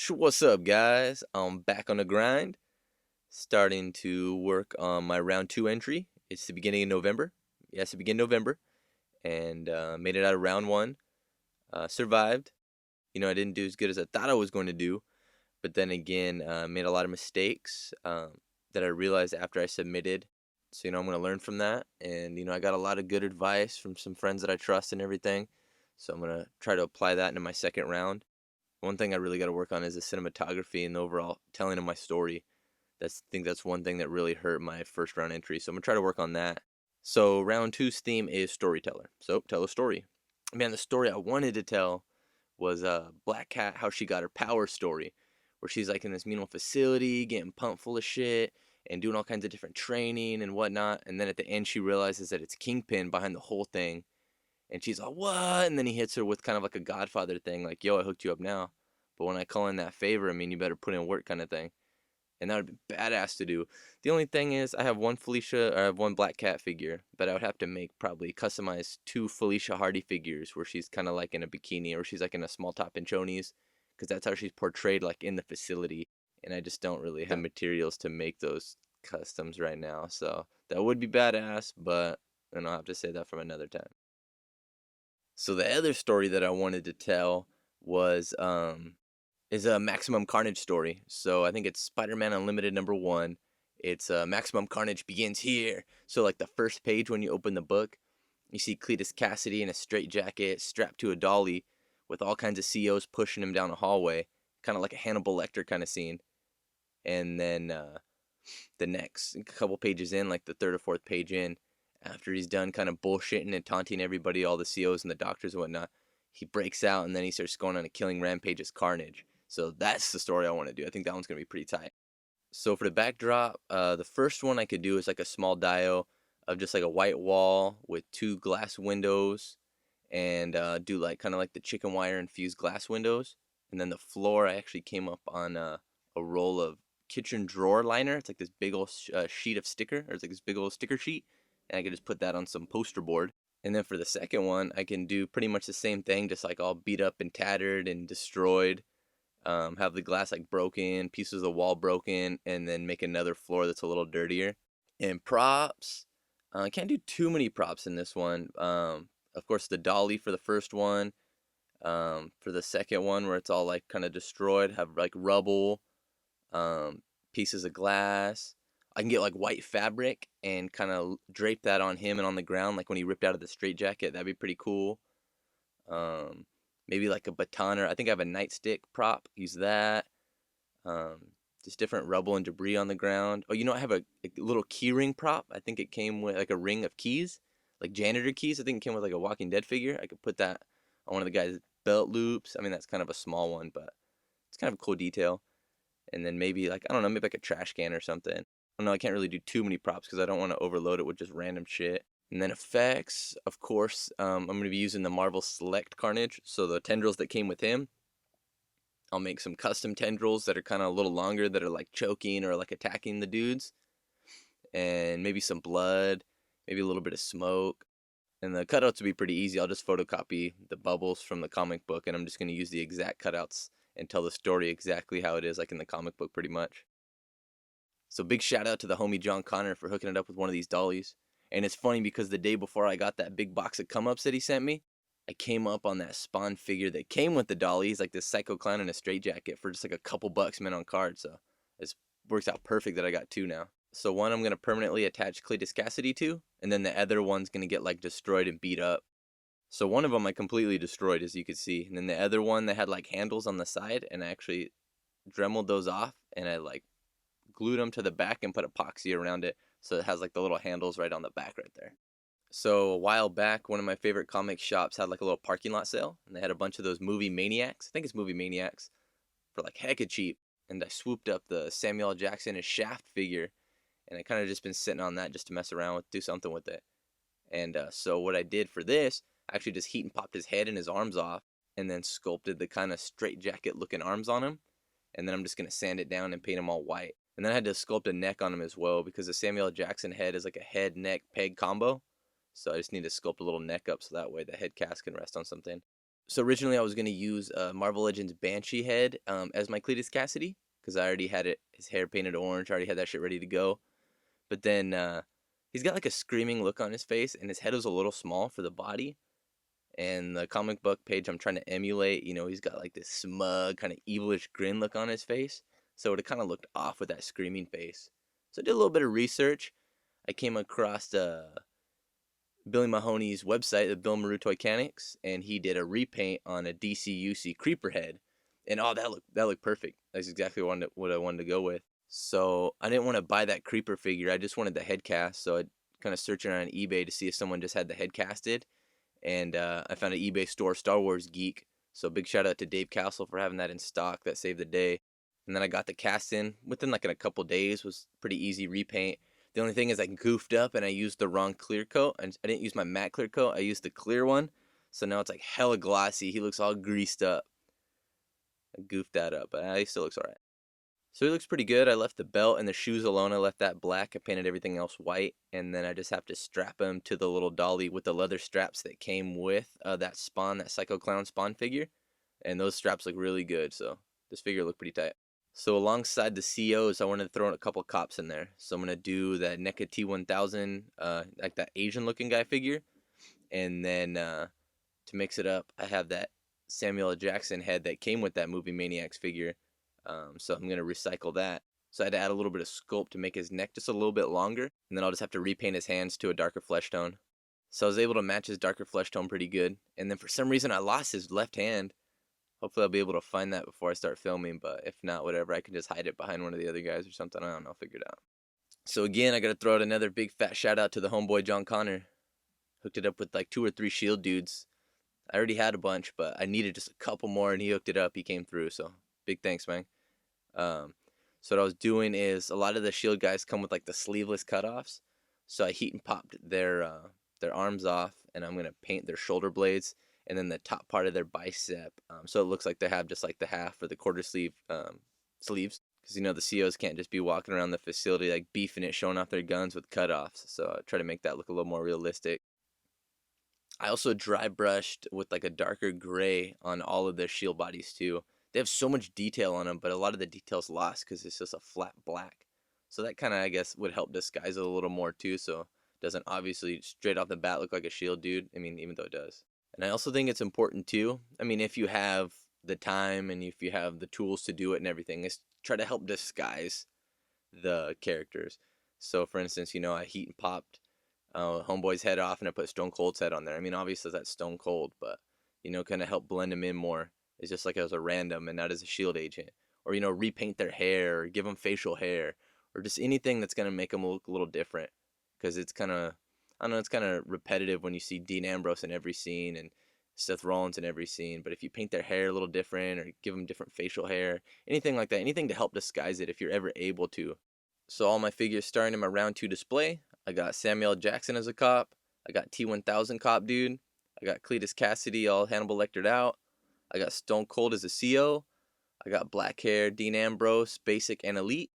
What's up, guys? I'm back on the grind, starting to work on my round 2 entry. It's the beginning of November. Yes, it began November, and made it out of round 1. Survived. I didn't do as good as I thought I was going to do, but then again, made a lot of mistakes that I realized after I submitted. So, I'm going to learn from that, and, I got a lot of good advice from some friends that I trust and everything, so I'm going to try to apply that into my second round. One thing I really got to work on is the cinematography and the overall telling of my story. I think that's one thing that really hurt my first round entry, so I'm gonna try to work on that. So round two's theme is storyteller. So tell a story. Man, the story I wanted to tell was Black Cat, how she got her power story, where she's like in this mean old facility, getting pumped full of shit and doing all kinds of different training and whatnot. And then at the end, she realizes that it's Kingpin behind the whole thing, and she's like, "What?" And then he hits her with kind of like a Godfather thing, like, "Yo, I hooked you up now, but when I call in that favor, I mean, you better put in work," kind of thing. And that would be badass to do. The only thing is, I have one Black Cat figure, but I would have to make probably customize 2 Felicia Hardy figures where she's kind of like in a bikini or she's like in a small top and chonies, because that's how she's portrayed like in the facility. And I just don't really have materials to make those customs right now. So that would be badass, but then I'll have to say that from another time. So the other story that I wanted to tell was is a Maximum Carnage story. So I think it's Spider-Man Unlimited #1. It's Maximum Carnage begins here. So like the first page when you open the book, you see Cletus Cassidy in a straitjacket strapped to a dolly with all kinds of COs pushing him down a hallway, kind of like a Hannibal Lecter kind of scene. And then the next couple pages in, like the third or fourth page in, after he's done kind of bullshitting and taunting everybody, all the COs and the doctors and whatnot, he breaks out and then he starts going on a killing rampage as Carnage. So that's the story I want to do. I think that one's going to be pretty tight. So for the backdrop, the first one I could do is like a small dio of just like a white wall with 2 glass windows, and do like kind of like the chicken wire infused glass windows. And then the floor, I actually came up on a roll of kitchen drawer liner. It's like this big old sheet of sticker, or it's like this big old sticker sheet, and I could just put that on some poster board. And then for the second one, I can do pretty much the same thing, just like all beat up and tattered and destroyed. Have the glass like broken, pieces of the wall broken, and then make another floor that's a little dirtier. And props, I can't do too many props in this one. Of course, the dolly for the first one. For the second one, where it's all like kind of destroyed, have like rubble, pieces of glass. I can get like white fabric and kind of drape that on him and on the ground, like when he ripped out of the straitjacket. That'd be pretty cool. Maybe like a batoner. I think I have a nightstick prop. Use that. Just different rubble and debris on the ground. Oh, I have a little key ring prop. I think it came with like a ring of keys, like janitor keys. I think it came with like a Walking Dead figure. I could put that on one of the guy's belt loops. I mean, that's kind of a small one, but it's kind of a cool detail. And then maybe like, I don't know, maybe like a trash can or something. I don't know, I can't really do too many props because I don't want to overload it with just random shit. And then effects, of course, I'm going to be using the Marvel Select Carnage. So the tendrils that came with him, I'll make some custom tendrils that are kind of a little longer, that are like choking or like attacking the dudes. And maybe some blood, maybe a little bit of smoke. And the cutouts will be pretty easy. I'll just photocopy the bubbles from the comic book, and I'm just going to use the exact cutouts and tell the story exactly how it is, like in the comic book pretty much. So big shout out to the homie John Connor for hooking it up with one of these dollies. And it's funny because the day before I got that big box of come-ups that he sent me, I came up on that Spawn figure that came with the dolly. He's like this psycho clown in a straitjacket for just like a couple bucks, man, on card. So it works out perfect that I got 2 now. So one I'm going to permanently attach Cletus Cassidy to, and then the other one's going to get like destroyed and beat up. So one of them I completely destroyed, as you could see. And then the other one, that had like handles on the side, and I actually dremeled those off, and I like glued them to the back and put epoxy around it, so it has like the little handles right on the back right there. So a while back, one of my favorite comic shops had like a little parking lot sale, and they had a bunch of those Movie Maniacs. I think it's Movie Maniacs for like hecka cheap. And I swooped up the Samuel L. Jackson and Shaft figure, and I kind of just been sitting on that just to mess around with, do something with it. And so what I did for this, I actually just heat and popped his head and his arms off, and then sculpted the kind of straitjacket looking arms on him. And then I'm just going to sand it down and paint him all white. And then I had to sculpt a neck on him as well, because the Samuel L. Jackson head is like a head, neck, peg combo. So I just need to sculpt a little neck up so that way the head cast can rest on something. So originally I was gonna use Marvel Legends Banshee head as my Cletus Cassidy because I already had his hair painted orange. I already had that shit ready to go. But then he's got like a screaming look on his face, and his head was a little small for the body. And the comic book page I'm trying to emulate, he's got like this smug, kind of evilish grin look on his face. So it kind of looked off with that screaming face. So I did a little bit of research. I came across Billy Mahoney's website, the Bill Maru Toycanics, and he did a repaint on a DCUC creeper head. And oh, that looked perfect. That's exactly what I wanted to go with. So I didn't want to buy that creeper figure. I just wanted the head cast. So I kind of searching on eBay to see if someone just had the head casted, and I found an eBay store, Star Wars Geek. So big shout out to Dave Castle for having that in stock. That saved the day. And then I got the cast in within like in a couple days. Was pretty easy repaint. The only thing is I goofed up and I used the wrong clear coat. And I didn't use my matte clear coat. I used the clear one. So now it's like hella glossy. He looks all greased up. I goofed that up, but he still looks alright. So he looks pretty good. I left the belt and the shoes alone. I left that black. I painted everything else white. And then I just have to strap him to the little dolly with the leather straps that came with that Psycho Clown Spawn figure. And those straps look really good. So this figure looked pretty tight. So alongside the COs, I wanted to throw in a couple cops in there. So I'm going to do that NECA T1000, like that Asian looking guy figure. And then to mix it up, I have that Samuel L. Jackson head that came with that Movie Maniacs figure. So I'm going to recycle that. So I had to add a little bit of sculpt to make his neck just a little bit longer. And then I'll just have to repaint his hands to a darker flesh tone. So I was able to match his darker flesh tone pretty good. And then for some reason I lost his left hand. Hopefully I'll be able to find that before I start filming. But if not, whatever, I can just hide it behind one of the other guys or something. I don't know, I'll figure it out. So again, I got to throw out another big fat shout out to the homeboy John Connor. Hooked it up with like 2 or 3 shield dudes. I already had a bunch, but I needed just a couple more, and he hooked it up. He came through, so big thanks, man. So what I was doing is a lot of the shield guys come with like the sleeveless cutoffs. So I heat and popped their arms off, and I'm gonna paint their shoulder blades and then the top part of their bicep, so it looks like they have just like the half or the quarter sleeve sleeves. Because the COs can't just be walking around the facility like beefing it, showing off their guns with cutoffs. So I try to make that look a little more realistic. I also dry brushed with like a darker gray on all of their shield bodies too. They have so much detail on them, but a lot of the detail's lost because it's just a flat black. So that kind of, I guess, would help disguise it a little more too, so it doesn't obviously straight off the bat look like a shield dude. I mean, even though it does. And I also think it's important too. I mean, if you have the time and if you have the tools to do it and everything, is try to help disguise the characters. So for instance, I heat and popped Homeboy's head off and I put Stone Cold's head on there. I mean, obviously that's Stone Cold, but kind of help blend them in more. It's just like as a random and not as a shield agent, or repaint their hair, or give them facial hair, or just anything that's gonna make them look a little different. Because it's kind of, I don't know, it's kind of repetitive when you see Dean Ambrose in every scene and Seth Rollins in every scene. But if you paint their hair a little different or give them different facial hair, anything like that, anything to help disguise it if you're ever able to. So all my figures starting in my round 2 display. I got Samuel L. Jackson as a cop. I got T1000 cop dude. I got Cletus Cassidy all Hannibal Lectered out. I got Stone Cold as a CO. I got black hair Dean Ambrose, basic and elite.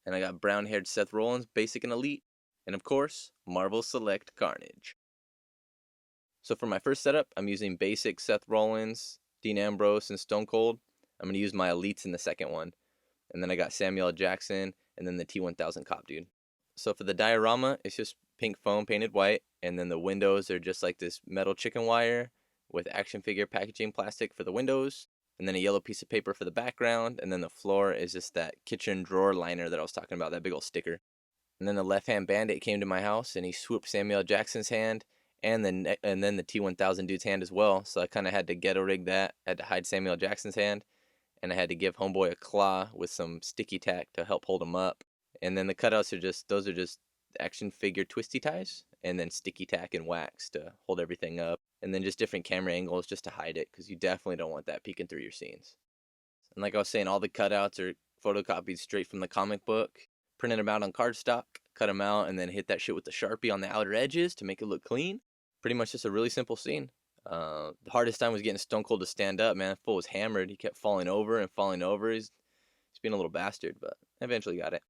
And I got brown haired Seth Rollins, basic and elite. And of course, Marvel Select Carnage. So for my first setup, I'm using basic Seth Rollins, Dean Ambrose, and Stone Cold. I'm going to use my elites in the second one. And then I got Samuel L. Jackson, and then the T1000 cop dude. So for the diorama, it's just pink foam painted white, and then the windows are just like this metal chicken wire with action figure packaging plastic for the windows, and then a yellow piece of paper for the background, and then the floor is just that kitchen drawer liner that I was talking about, that big old sticker. And then the left-hand bandit came to my house, and he swooped Samuel L. Jackson's hand, and then the T1000 dude's hand as well, so I kind of had to ghetto rig that. I had to hide Samuel L. Jackson's hand, and I had to give Homeboy a claw with some sticky tack to help hold him up. And then the cutouts those are just action figure twisty ties, and then sticky tack and wax to hold everything up. And then just different camera angles just to hide it, because you definitely don't want that peeking through your scenes. And like I was saying, all the cutouts are photocopied straight from the comic book, printed them out on cardstock, cut them out, and then hit that shit with the Sharpie on the outer edges to make it look clean. Pretty much just a really simple scene. The hardest time was getting Stone Cold to stand up, man. That fool was hammered. He kept falling over and falling over. He's being a little bastard, but I eventually got it.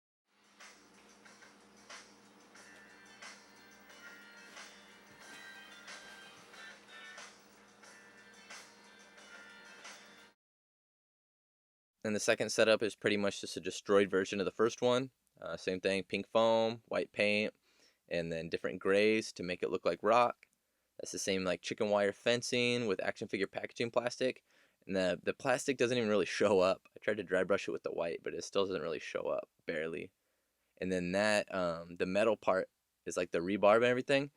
And the second setup is pretty much just a destroyed version of the first one. Same thing, pink foam, white paint, and then different grays to make it look like rock. That's the same like chicken wire fencing with action figure packaging plastic. And the plastic doesn't even really show up. I tried to dry brush it with the white, but it still doesn't really show up, barely. And then that, the metal part is like the rebarb and everything.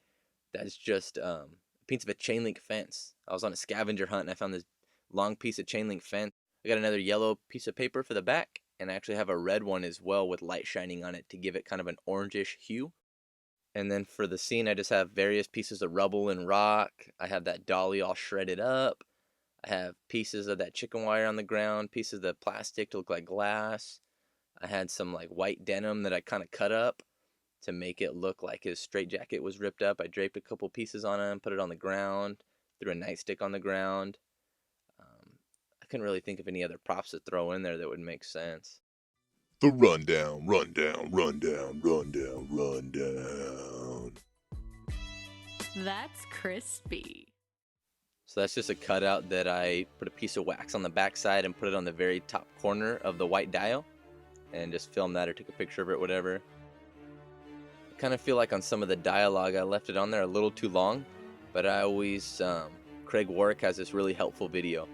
That's just a piece of a chain link fence. I was on a scavenger hunt and I found this long piece of chain link fence. I got another yellow piece of paper for the back, and I actually have a red one as well with light shining on it to give it kind of an orangish hue. And then for the scene, I just have various pieces of rubble and rock. I have that dolly all shredded up. I have pieces of that chicken wire on the ground, pieces of the plastic to look like glass. I had some like white denim that I kind of cut up to make it look like his straitjacket was ripped up. I draped a couple pieces on him, put it on the ground, threw a nightstick on the ground. I couldn't really think of any other props to throw in there that would make sense. The rundown, rundown, rundown, rundown, rundown. That's crispy. So that's just a cutout that I put a piece of wax on the backside and put it on the very top corner of the white dial and just filmed that or took a picture of it, whatever. I kind of feel like on some of the dialogue I left it on there a little too long, but I always, Craig Warrack has this really helpful video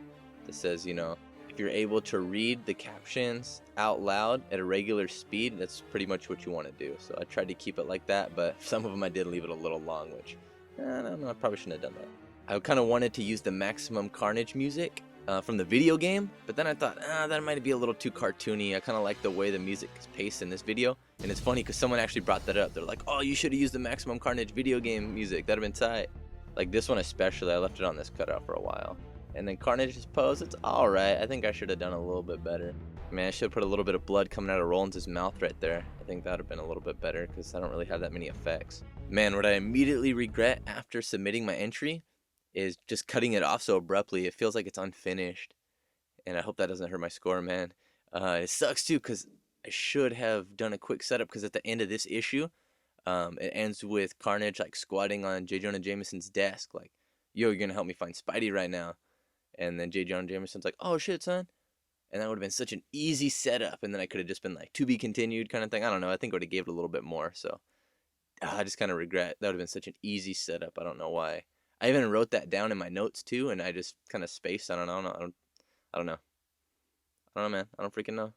that says, you know, if you're able to read the captions out loud at a regular speed, that's pretty much what you want to do. So I tried to keep it like that, but some of them I did leave it a little long, which, I don't know, I probably shouldn't have done that. I kind of wanted to use the Maximum Carnage music from the video game, but then I thought, that might be a little too cartoony. I kind of like the way the music is paced in this video, and it's funny because someone actually brought that up. They're like, oh, you should have used the Maximum Carnage video game music. That'd have been tight. Like this one especially, I left it on this cutout for a while. And then Carnage's pose, it's alright. I think I should have done a little bit better. Man, I should have put a little bit of blood coming out of Roland's mouth right there. I think that would have been a little bit better because I don't really have that many effects. Man, what I immediately regret after submitting my entry is just cutting it off so abruptly. It feels like it's unfinished. And I hope that doesn't hurt my score, man. It sucks too because I should have done a quick setup because at the end of this issue, it ends with Carnage like squatting on J. Jonah Jameson's desk like, yo, you're going to help me find Spidey right now. And then J. Jonah Jameson's like, oh shit, son. And that would have been such an easy setup. And then I could have just been like, to be continued kind of thing. I don't know. I think I would have gave it a little bit more. So I just kind of regret. That would have been such an easy setup. I don't know why. I even wrote that down in my notes too. And I just kind of spaced. I don't know. I don't know. I don't know, man. I don't freaking know.